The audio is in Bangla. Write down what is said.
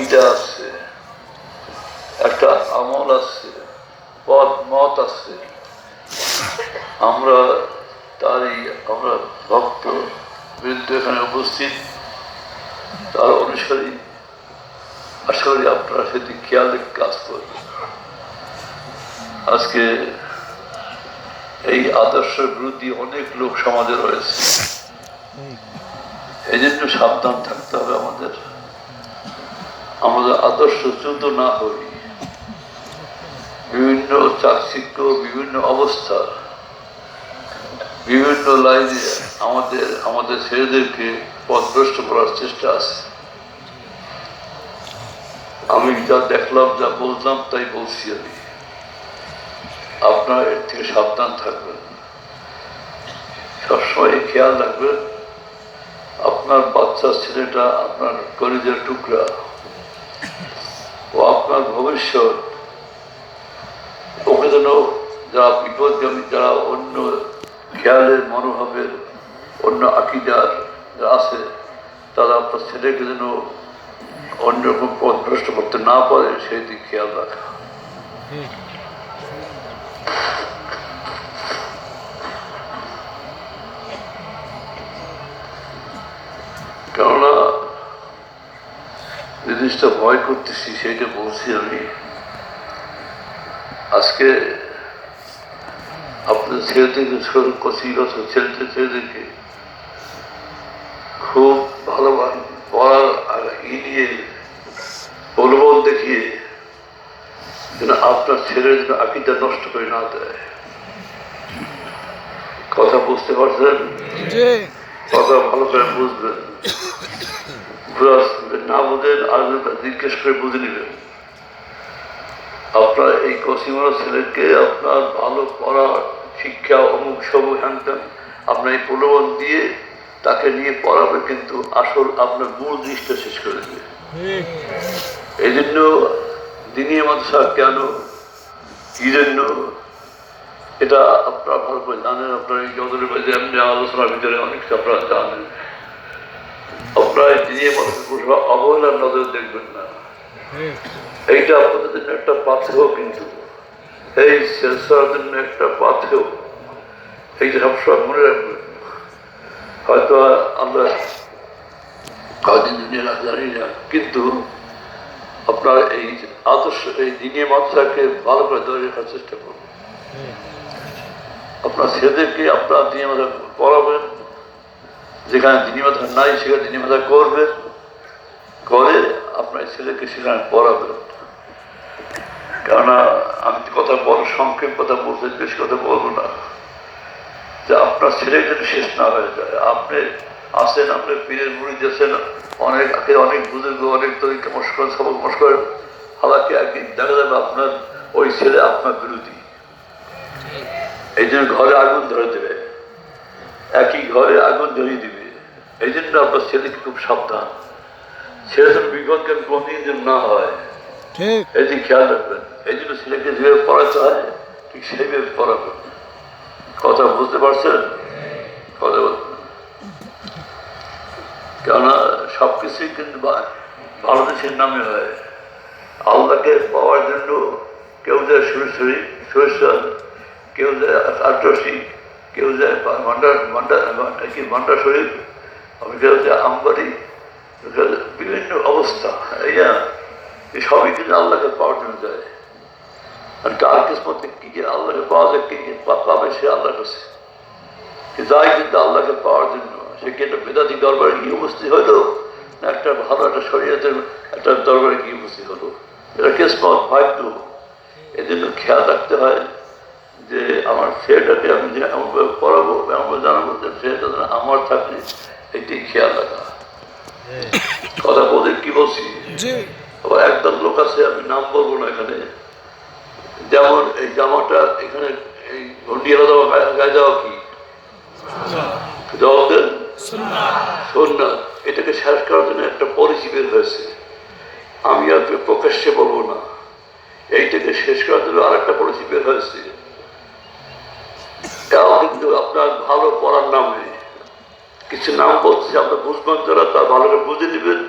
আকিদা আছে, একটা আমল আছে, পথ মত আছে। আমরা আমরা ভক্ত বৃদ্ধ এখানে উপস্থিত, তার অনুসারী। আশা করি আপনারা সেদিক খেয়াল রেখে কাজ করবেন। আজকে এই আদর্শের বিরোধী অনেক লোক সমাজে রয়েছে, এই জন্য সাবধান থাকতে হবে আমাদের। আমাদের আদর্শ চ্যুত না হই। বিভিন্ন চাকচিক্য, বিভিন্ন অবস্থা, বিভিন্ন লাইনে আমাদের ছেলেদেরকে পথভ্রষ্ট করার চেষ্টা আছে। আমি যা দেখলাম, যা বললাম, তাই বলছি আমি। আপনারা এর থেকে সাবধান থাকবেন, সবসময় খেয়াল রাখবেন আপনার বাচ্চা ছেলেটা আপনার কলিজার টুকরা, ও আপনার ভবিষ্যৎ। ওকে যেন যারা বিপদগামী, যারা অন্য খেয়ালের মনোভাবের, অন্য আকিদার আছে, তারা আপনার ছেলেকে যেন অন্যরকম পথভ্রষ্ট করতে না পারে, সেই দিক খেয়াল রাখা। কেননা জিনিসটা ভয় করতেছি, সেইটা বলছি আমি। আজকে আপনাদের ছেলেদেরকে ছেলেদেরকে খুব ভালোবান পড়ার নিয়ে প্রলোভন দেখিয়ে যেন আপনার ছেলের যেন আকিদা নষ্ট করে না দেয়। কথা বুঝতে পারছেন? কথা ভালো করে বুঝবেন, না বুঝেন আর জিজ্ঞেস করে বুঝে নেবেন। আপনার এই কসিমার ছেলেকে আপনার ভালো পড়া, শিক্ষা, অমুক সবুক হ্যানতেন আপনার এই প্রলোভন দিয়ে তাকে নিয়ে পড়াবে, কিন্তু আসল আপনার মূল জিনিসটা শেষ করে দেবে। এই জন্য দিনী মাদ্রাসা কেন, কি জন্য, এটা আপনারা ভালো করে জানেন। আপনার এই যতদিন এমনি আলোচনার ভিতরে অনেক আপনারা জানেন। আপনারা দিনী মাদ্রাসা অবহেলার নজর দেখবেন না। এইটা আপনাদের জন্য একটা পাথেও, কিন্তু এই সেলসার জন্য একটা পাথেও। এইটা সবসময় মনে রাখবেন। হয়তো আমরা কদিন দুনিয়া জানি না, কিন্তু আপনার এই আদর্শ, এই দিনে মাদ্রাসাকে ভালো করে ধরে রাখার চেষ্টা করবেন। আপনার ছেলেদেরকে আপনার দিনে মাদ্রাসা পড়াবেন, যেখানে দিনী মাদ্রাসা নাই সেখানে দিনী মাদ্রাসা করবেন, করে আপনার ছেলেকে সেখানে পড়াবেন। কেননা আমি কথা বড় সংক্ষেপ কথা বলতে, বেশি কথা বলবো না, যে আপনার ছেলে যদি শেষ না হয়ে যায়। আপনি আসেন, আপনি পীরের মুড়ি দিয়েছেন, অনেক বুজুর্গ, অনেক তরিকা মস্কর, সবক মস্কর, হালাকে একদিন দেখা যাবে আপনার ওই ছেলে আপনার বিরোধী। এই জন্য ঘরে আগুন ধরে দেবে, একই ঘরে আগুন ধরিয়ে দিবে। এই জন্য আপনার ছেলেকে খুব সাবধান, ছেলে যেন বিপদকে কোনদিন যেন না হয়, এই দিকে খেয়াল রাখবেন। এই জন্য ছেলেকে যেভাবে পড়াতে হয় ঠিক সেইভাবে পড়াবেন। কথা বুঝতে পারছেন? কথা বলবেন, কেননা সবকিছুই কিন্তু ভালো দেশের নামে হয়। আল্লাহকে পাওয়ার জন্য কেউ যায় সরিষা, কেউ যায় আটরসি, কেউ যায় ভান্ডার শরীফ, কেউ যায় আমবাড়ি, বিভিন্ন অবস্থা। এই সবই কিন্তু আল্লাহকে পাওয়ার জন্য যায়। আর কার কিসমতে কি যে আল্লাহকে পাওয়া যায়, কি পাবে সে আল্লাহর কাছে। যাই কিন্তু আল্লাহকে পাওয়ার জন্য, সে কি একটা বেদাতি দরবারে গিয়ে উপস্থিত হইলো, না একটা ভালো একটা শরীয়তের একটা দরবারে গিয়ে উপস্থিত হলো, এটা কিসমত, ভাগ্য। এই জন্য খেয়াল রাখতে হয় যে আমার ছেলেটাকে আমি যে এমনভাবে পড়াবো, এমনভাবে জানাবো, সেটা আমার থাকলে এটাই খেয়াল রাখা। কথা বলতে কি বলছি? আবার একদম লোক আছে, আমি নাম বলবো না এখানে, যেমন এই জামাটা এখানে এই ঘন্টিয়ালা দেওয়া গায়ে দেওয়া কি জবাব দেন? সুন্নাত। এটাকে শেষ করার জন্য একটা পলিসি বের হয়েছে, আমি আর প্রকাশ্যে বলবো না। এইটাকে শেষ করার জন্য আর একটা পলিসি বের হয়েছে। এটাও কিন্তু আপনার ভালো পড়ার নামে কিছু নাম বলছে, আপনার বুঝবেন যারা, তার ভালো করে বুঝে নেবেন,